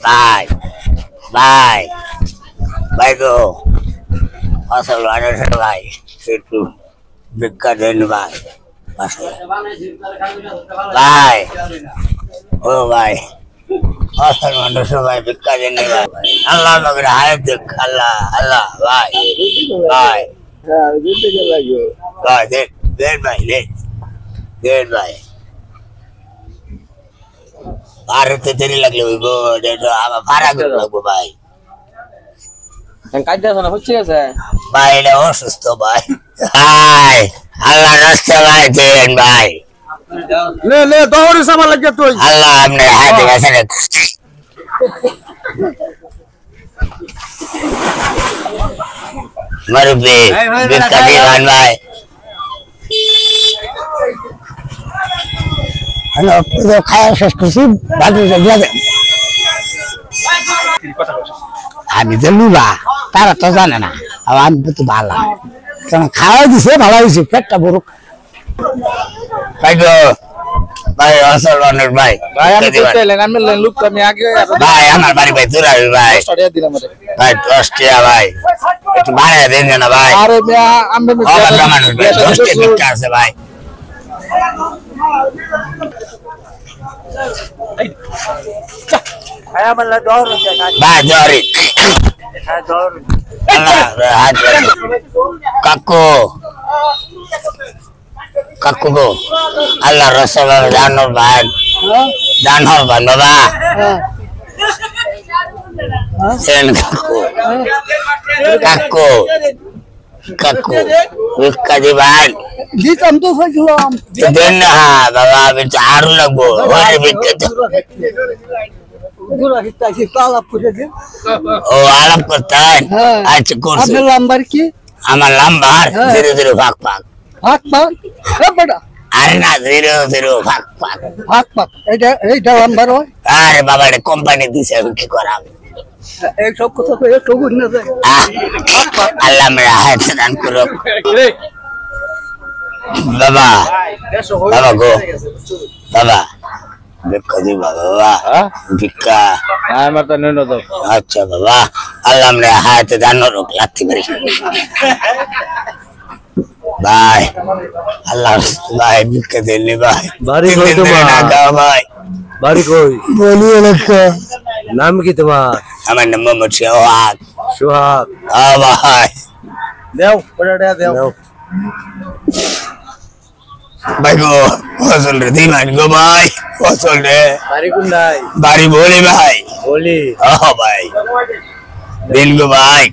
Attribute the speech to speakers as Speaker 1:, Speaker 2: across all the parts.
Speaker 1: Bye. Bye. Bye go. Asal ada selai. Situ. Dekat dan bye. Bye. Oh bye. Asal ada selai dekat dan bye. Allah berhayat dek. Allah. Bye. Bye. Bye. Then bye. Then bye. Parete teri লাগলো গো দেখো আমার পারা গেল লাগবো ভাই
Speaker 2: কাজ দাও না হচ্ছে আছে
Speaker 1: ভাই এটা অসুস্থ ভাই ভাই আল্লাহ রাস্তা ভাই দেন ভাই
Speaker 3: লে দৌড়ে সামা লাগে তুই
Speaker 1: আল্লাহ আপনি হাতে গেছে রে মারবে বিকাদি ভাই ভাই হ্যালো তো খাওয়া শেষ করছি বাকি দিয়ে দেন আমি তো লুলা তারা তো জানে না আর আমি তো ভালো কারণ খাওয়া দিছে ভালো হয়েছে পেটটা বড় ভাই গো ভাই আসল মানুষ ভাই
Speaker 2: ভাই আমি তো এলেন আমি লোক তো আমি আগে
Speaker 1: ভাই আমার বাড়ি ভাই তোরা ভাই
Speaker 2: স্টাডিয়া দিলাম রে
Speaker 1: ভাই টস্টিয়া ভাই একটু বাড়ায় দেন না ভাই
Speaker 2: আরে আমি
Speaker 1: ভালো মানুষ ভাই টস্টিয়া ঠিক আছে ভাই
Speaker 2: আয় আমলা দৌড়
Speaker 1: ভাই জরি
Speaker 2: হ্যাঁ দৌড়
Speaker 1: কাকু গো আল্লাহ রসুল জানোর ভাই জানোর ভাই বাবা সেন কাকু কাকু ভাই
Speaker 3: দিতাম তো ফেললাম
Speaker 1: দেন না বাবা আমি তো আরো লাগবো ওরে বিক্রি
Speaker 3: গুলা হিতাছি আলাপ করে দিন
Speaker 1: ও আলাপ করতেন আচ্ছা করছি
Speaker 3: আপনার নাম্বার কি
Speaker 1: আমার নাম্বার 00 ভাগ ভাগ
Speaker 3: ভাগ ভাগ বেটা
Speaker 1: আরে না 00 ভাগ ভাগ
Speaker 3: ভাগ ভাগ এইটা নাম্বার হয়
Speaker 1: আরে বাবা এটা কোম্পানি দিছে আমি কি করাম
Speaker 3: এই সব কথা তো একটু বুঝ না যায়
Speaker 1: আল্লাহ মেরা হাত দান করুক বাবা বাবা গো বাবা ভিক্ষা দিবা বাবা ভিক্ষা
Speaker 2: আমার তো নেন তো
Speaker 1: আচ্ছা বাবা আল্লাহ মেরা হাত দান করুক লাগতে পারি ভাই আল্লাহ ভাই ভিক্ষা দেন ভাই
Speaker 2: বাড়ি কই তোমার
Speaker 1: ভাই
Speaker 2: বাড়ি কই
Speaker 1: বলিও না
Speaker 2: নাম কি তোমার
Speaker 1: আমার নাম মোহাম্মদ সোহাগ
Speaker 2: সোহাগ
Speaker 1: ভাই
Speaker 2: দেও পড়াটা দেও
Speaker 1: ভাই গো ফসল রে দিমান গো ভাই ফসল রে
Speaker 2: বাড়ি কোন নাই
Speaker 1: বাড়ি বলি ভাই
Speaker 2: বলি
Speaker 1: ভাই দিন গো ভাই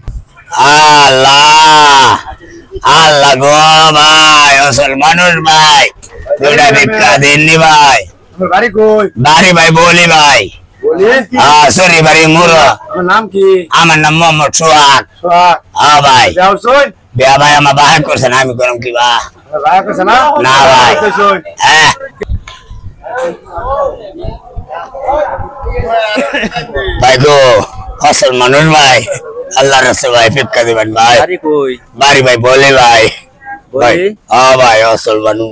Speaker 1: আল্লাহ আল্লাহ গো ভাই আসল মানুষ ভাই দুটা ভিক্ষা দিননি ভাই
Speaker 2: বাড়ি কই
Speaker 1: বাড়ি ভাই বলি ভাই
Speaker 2: বলি
Speaker 1: সরি বাড়ি মুর
Speaker 2: নাম কি
Speaker 1: আমার নাম মোহাম্মদ সোহাগ
Speaker 2: সোহাগ
Speaker 1: ভাই
Speaker 2: যাও শুন
Speaker 1: বিয়া ভাই আমার বাহার করছে না আমি করম কি বা
Speaker 2: ভাই কইছ না
Speaker 1: না ভাই হ্যাঁ ভাই গো আসল মানুষ ভাই আল্লাহ রাসূল ভাই ভিক্ষা দিবেন ভাই
Speaker 2: বাড়ি কই
Speaker 1: বাড়ি ভাই বলে ভাই ভাই
Speaker 2: বলি
Speaker 1: ভাই আসল মানুষ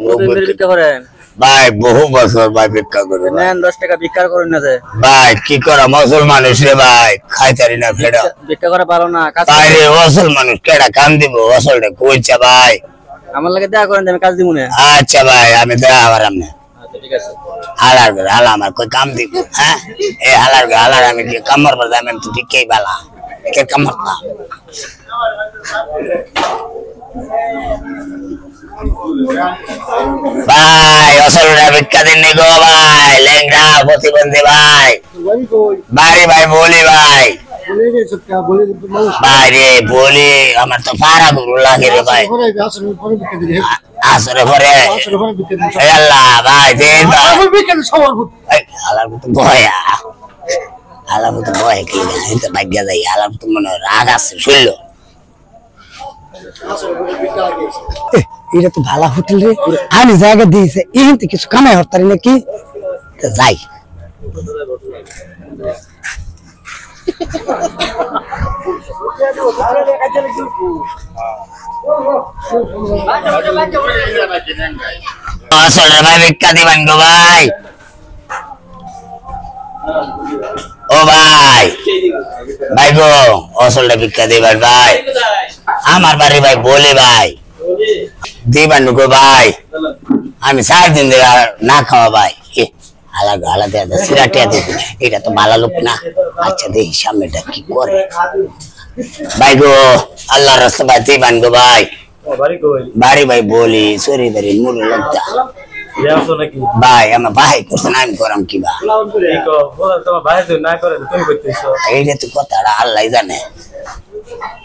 Speaker 2: ভিক্ষা করেন
Speaker 1: ভাই বহু বছর ভাই ভিক্ষা করে
Speaker 2: নেন 10 টাকা ভিক্ষা করেন না যে
Speaker 1: ভাই কি করা মুসল মানুষ রে ভাই খাইতারি না ফেড়া
Speaker 2: ভিক্ষা করা ভালো না কাজ
Speaker 1: ভাই রে আসল মানুষ কেডা কাম দিব আসলটা কইছা ভাই
Speaker 2: আমার লাগে দেখা করেন আমি কাজ দিব না
Speaker 1: আচ্ছা ভাই আমি দেখা করাম না
Speaker 2: আচ্ছা ঠিক আছে
Speaker 1: হালার ঘর হালা আমার কই কাম দিব হ্যাঁ এই হালার ঘর হালার আমি কি কামর বল আমি তো ঠিকই বালা কে কামর না ভাই আসল ভিক্ষা দিন নি গো ভাই লেংরা প্রতিবন্ধী ভাই বাড়ি ভাই বলি ভাই ভাই রে বলি আমার তো পারা গুলো লাগে রে ভাই আসরে পরে আল্লাহ ভাই দেন ভাই আল্লাহ তো ভয়া আল্লাহ তো ভয় কি না এটা ভাগ্য যাই আল্লাহ তো মনে রাগ আছে শুনলো
Speaker 3: এটা তো ভালো হোটেল রে আমি জায়গা দিয়েছে এখান থেকে কিছু কামাই হতারি নাকি
Speaker 1: যাই আসলে ভাই ভিক্ষা দিবেন গো ভাই। ও ভাই ভাই গো আসলে ভিক্ষা দিবেন ভাই। আমার বাড়ি ভাই বলে ভাই দিবেন গো ভাই। আমি 4 দিন ধরে না খাওয়া ভাই। আলাদা আলাদা সিরাটিয়া দিবি, এটা তো ভালো লোক না। আচ্ছা দেখি সামনেটা কি করে ভাই গো। আল্লাহর রাস্তা ভাই দিবেন গো ভাই। বাড়ি ভাই বলি সরি বাড়ি মূল লগদা ভাই। আমার ভাই করছে না, আমি করাম কি ভাই? এইটা তো কথাটা আল্লাহ জানে।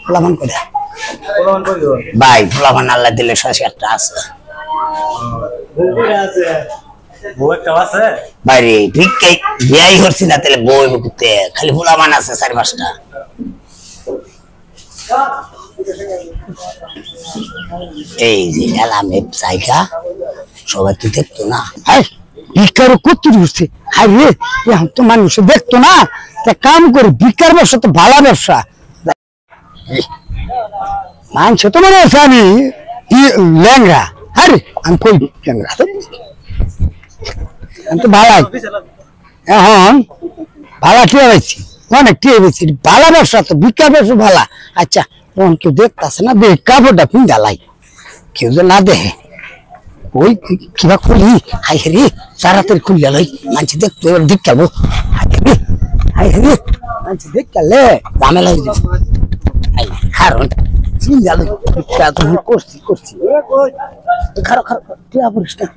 Speaker 1: ফুলামান করে ভাই, ফুলামান আল্লাহ দিলে 7-8টা আছে বাইরে। ভিক্ষাই বিয়াই করছি না তাহলে বই করতে, খালি ফুলামান আছে 4-5টা। এই যে এলামে জায়গা সবাই তো দেখতো না। ভিক্ষার করতে দিচ্ছে আরে এখন তো মানুষ দেখতো না। তা কাম করে ভিক্ষার ব্যবসা তো ভালো ব্যবসা। মানুষ তো মনে হচ্ছে আমি ল্যাংরা। আরে আমি কই ল্যাংরা, আমি তো ভালো এখন ভালো টিয়া পাইছি, অনেক টিয়া পেয়েছি। ভালো ব্যবসা তো ভিক্ষার ব্যবসা ভালো। আচ্ছা তখন কেউ দেখতেছে না, দেখ কাপড়টা পিন্ধা লাই, কেউ যে না দেখে ওই কিবা খুলি হাই রে তাড়াতাড়ি খুললে লই মানুষ দেখতো। এবার দিক খেলবো হাই রে মানুষ দেখ খেললে ঝামেলা হয়ে যাবে। কারণ চিন্তা তখন করছি খারো খারো টিয়া পরিষ্কার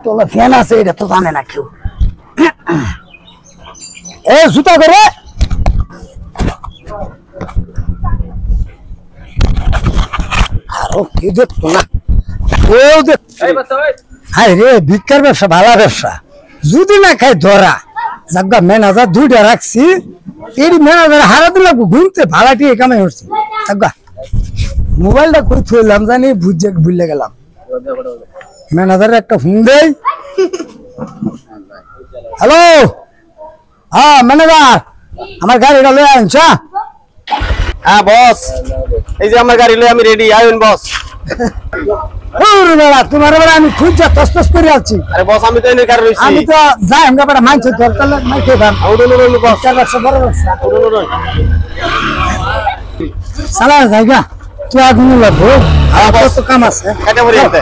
Speaker 1: তোলা ফ্যান আছে, এটা তো জানে না কেউ। এ জুতা করে আরো কেউ দেখতো না, কেউ দেখতো। হাই রে ভিক্ষার ব্যবসা ভালো ব্যবসা, যদি না খাই ধরা জাগা। ম্যানেজার 2টা রাখছি, এই ম্যানেজার হারাতে লাগবো ঘুমতে ভাড়াটি কামাই হচ্ছে জাগা। মোবাইলটা কই থইলাম জানি ভুলে গেলাম। ম্যানেজার একটা ফোন দেই। হ্যালো, হ্যাঁ ম্যানেজার আমার গাড়িটা লয়ে আনছ?
Speaker 2: হ্যাঁ বস, এই যে আমার গাড়ি লয়ে আমি রেডি, আইন বস।
Speaker 1: তোমার আমি খুঁজা তস করে আছি।
Speaker 2: আরে বস আমি তো এনে গাড়ি রইছি।
Speaker 1: আমি তো যাই আমরা বড় মাইন্ড ধরতালে মাই খেবাম।
Speaker 2: উড়ুন বস,
Speaker 1: বড় ব্যবসা
Speaker 2: উড়ুন।
Speaker 1: সালা জায়গা তুই আগুন লাগবো। আমার তো কাম আছে।
Speaker 2: কাটা পড়ে যেতে